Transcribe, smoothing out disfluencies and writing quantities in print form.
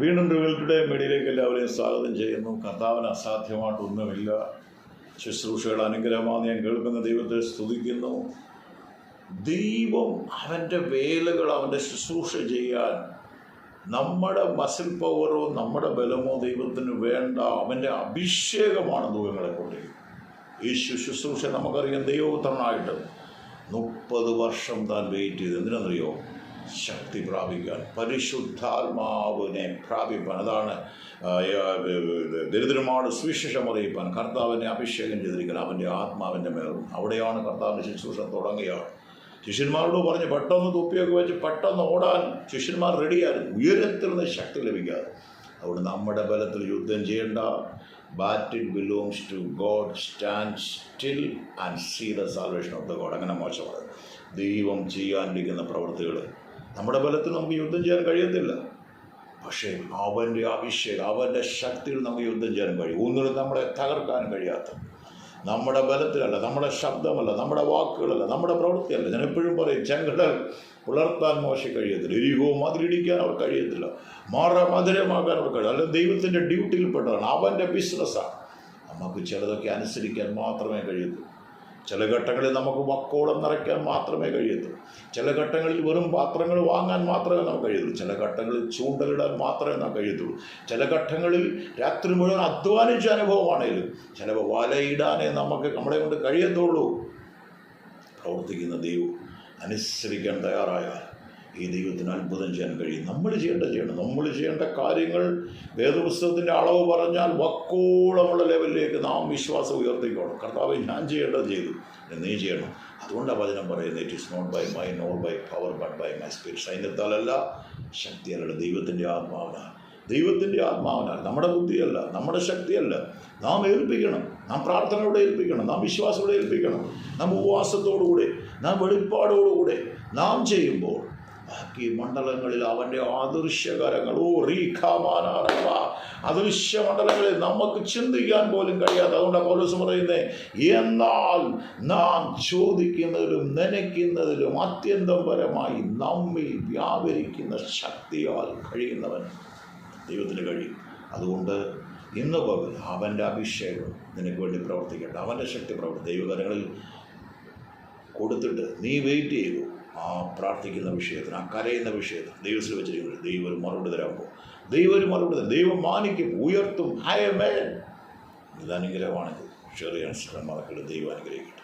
വീണ്ടും revel today മീഡിയയിലേക്ക് എല്ലാവരെയും സ്വാഗതം ചെയ്യുന്നു. കർത്താവിന് അസാധ്യമായിട്ടൊന്നുമില്ല. ശുശ്രൂഷകൾ അനുഗ്രഹമാണ്. ഞാൻ കേൾക്കുന്ന ദൈവത്തെ സ്തുതിക്കുന്നു. ദൈവം അവൻ്റെ വേലകൾ, അവൻ്റെ ശുശ്രൂഷ ചെയ്യാൻ നമ്മുടെ മസിൽ പവറോ നമ്മുടെ ബലമോ ദൈവത്തിന് വേണ്ട. അവൻ്റെ അഭിഷേകമാണ് ദൈവങ്ങളെ കൊണ്ട്. ഈ ശുശ്രൂഷ നമുക്കറിയാം. ദൈവപുത്രനായിട്ട് 30 വർഷം താൻ വെയിറ്റ് ചെയ്ത് എന്തിനെന്നറിയോ? ശക്തി പ്രാപിക്കാൻ, പരിശുദ്ധാത്മാവിനെ പ്രാപിപ്പാൻ. അതാണ് ദരിദ്രമാട് സുവിശേഷം അറിയിപ്പാൻ കർത്താവിനെ അഭിഷേകം ചെയ്തിരിക്കണം. അവൻ്റെ ആത്മാവിൻ്റെ മേലും. അവിടെയാണ് കർത്താവിൻ്റെ ശുശ്രൂഷ തുടങ്ങുകയാണ്. ശിഷ്യന്മാരോട് പറഞ്ഞ് പെട്ടെന്ന് തൊപ്പിയൊക്കെ വെച്ച് പെട്ടെന്ന് ഓടാൻ ശിഷ്യന്മാർ റെഡിയായിരുന്നു. ഉയരത്തിൽ നിന്ന് ശക്തി ലഭിക്കാതെ. അതുകൊണ്ട് നമ്മുടെ ബലത്തിൽ യുദ്ധം ചെയ്യേണ്ട. Battle belongs to God. Stand still and see the salvation of the God. അങ്ങനെ മോശമാണ്. ദൈവം ചെയ്യാനിരിക്കുന്ന പ്രവൃത്തികൾ നമ്മുടെ ബലത്തിൽ നമുക്ക് യുദ്ധം ചെയ്യാൻ കഴിയത്തില്ല. പക്ഷേ അവൻ്റെ അഭിഷേകം, അവൻ്റെ ശക്തിയിൽ നമുക്ക് യുദ്ധം ചെയ്യാൻ കഴിയും. ഒന്നിനും നമ്മളെ തകർക്കാൻ കഴിയാത്ത, നമ്മുടെ ബലത്തിലല്ല, നമ്മുടെ ശബ്ദമല്ല, നമ്മുടെ വാക്കുകളല്ല, നമ്മുടെ പ്രവൃത്തിയല്ല. ഞാൻ എപ്പോഴും പറയും, ചെങ്കടൽ പുലർത്താൻ മോശം കഴിയത്തില്ല, എരിഹോ മതിലിടിക്കാൻ അവർ കഴിയത്തില്ല, മധുരമാക്കാൻ അവർ കഴിയും. അല്ലെങ്കിൽ ദൈവത്തിൻ്റെ ഡ്യൂട്ടിയിൽപ്പെട്ടതാണ്, അവൻ്റെ ബിസിനസ്സാണ്. നമുക്ക് ചിലതൊക്കെ അനുസരിക്കാൻ മാത്രമേ കഴിയത്തുള്ളൂ. ചില ഘട്ടങ്ങളിൽ നമുക്ക് വക്കോളം നിറയ്ക്കാൻ മാത്രമേ കഴിയത്തുള്ളൂ. ചില ഘട്ടങ്ങളിൽ വെറും പാത്രങ്ങൾ വാങ്ങാൻ മാത്രമേ നമുക്ക് കഴിയത്തുള്ളൂ. ചില ഘട്ടങ്ങളിൽ ചൂണ്ടലിടാൻ മാത്രമേ നമുക്ക് കഴിയത്തുള്ളൂ. ചില ഘട്ടങ്ങളിൽ രാത്രി മുഴുവൻ അധ്വാനിച്ച അനുഭവമാണെങ്കിലും ചിലപ്പോൾ വലയിടാനേ നമുക്ക് നമ്മളെ കൊണ്ട് കഴിയത്തുള്ളൂ. പ്രവർത്തിക്കുന്ന ദൈവം അനുസരിക്കാൻ തയ്യാറായാൽ ഈ ദൈവത്തിന് അത്ഭുതം ചെയ്യാൻ കഴിയും. നമ്മൾ ചെയ്യണം. നമ്മൾ ചെയ്യേണ്ട കാര്യങ്ങൾ വേദപുസ്തകത്തിൻ്റെ അളവ് പറഞ്ഞാൽ വക്കോളമുള്ള ലെവലിലേക്ക് നാം വിശ്വാസം ഉയർത്തിക്കോണം. കർത്താവ് ഞാൻ ചെയ്യേണ്ടത് ചെയ്തു, നീ ചെയ്യണം. അതുകൊണ്ടാണ് വചനം പറയുന്നത്, it is not by my nor by power but by my spirit. സൈന്യത്താലല്ല, ശക്തിയല്ല, ദൈവത്തിൻ്റെ ആത്മാവിനാൽ. ദൈവത്തിൻ്റെ ആത്മാവിനാൽ, നമ്മുടെ ബുദ്ധിയല്ല, നമ്മുടെ ശക്തിയല്ല. നാം ഏൽപ്പിക്കണം. നാം പ്രാർത്ഥനയോടെ ഏൽപ്പിക്കണം. നാം വിശ്വാസത്തോടെ ഏൽപ്പിക്കണം. നാം ഉപവാസത്തോടുകൂടെ, നാം വെളിപ്പാടോടുകൂടെ നാം ചെയ്യുമ്പോൾ ബാക്കി മണ്ഡലങ്ങളിൽ അവൻ്റെ അദൃശ്യകരങ്ങൾ, അദൃശ്യ മണ്ഡലങ്ങളിൽ നമുക്ക് ചിന്തിക്കാൻ പോലും കഴിയാതെ. അതുകൊണ്ടാണ് പൗലോസ് പറയുന്നത്, എന്നാൽ നാം ചോദിക്കുന്നതിലും നനയ്ക്കുന്നതിലും അത്യന്തം പരമായി നമ്മിൽ വ്യാപരിക്കുന്ന ശക്തിയാൽ കഴിയുന്നവൻ ദൈവത്തിന് കഴിയും. അതുകൊണ്ട് ഇന്ന് പകൽ അവൻ്റെ അഭിഷേകം നിനക്ക് വേണ്ടി പ്രവർത്തിക്കട്ടെ. അവൻ്റെ ശക്തി ദൈവകരങ്ങളിൽ കൊടുത്തിട്ട് നീ വെയിറ്റ് ചെയ്തു. ആ പ്രാർത്ഥിക്കുന്ന വിഷയത്തിന്, ആ കരയുന്ന വിഷയത്തിന് ദൈവത്തിൽ വെച്ചിരിക്കുന്നത് ദൈവം ഒരു മറുപടി തരാമ്പോൾ, ദൈവം മാനിക്കും, ഉയർത്തും. ഇത് അനുഗ്രഹമാണെങ്കിൽ ഷെയർ ചെയ്യാൻ ശ്രമം മറക്കരുത്. ദൈവം അനുഗ്രഹിക്കട്ടെ.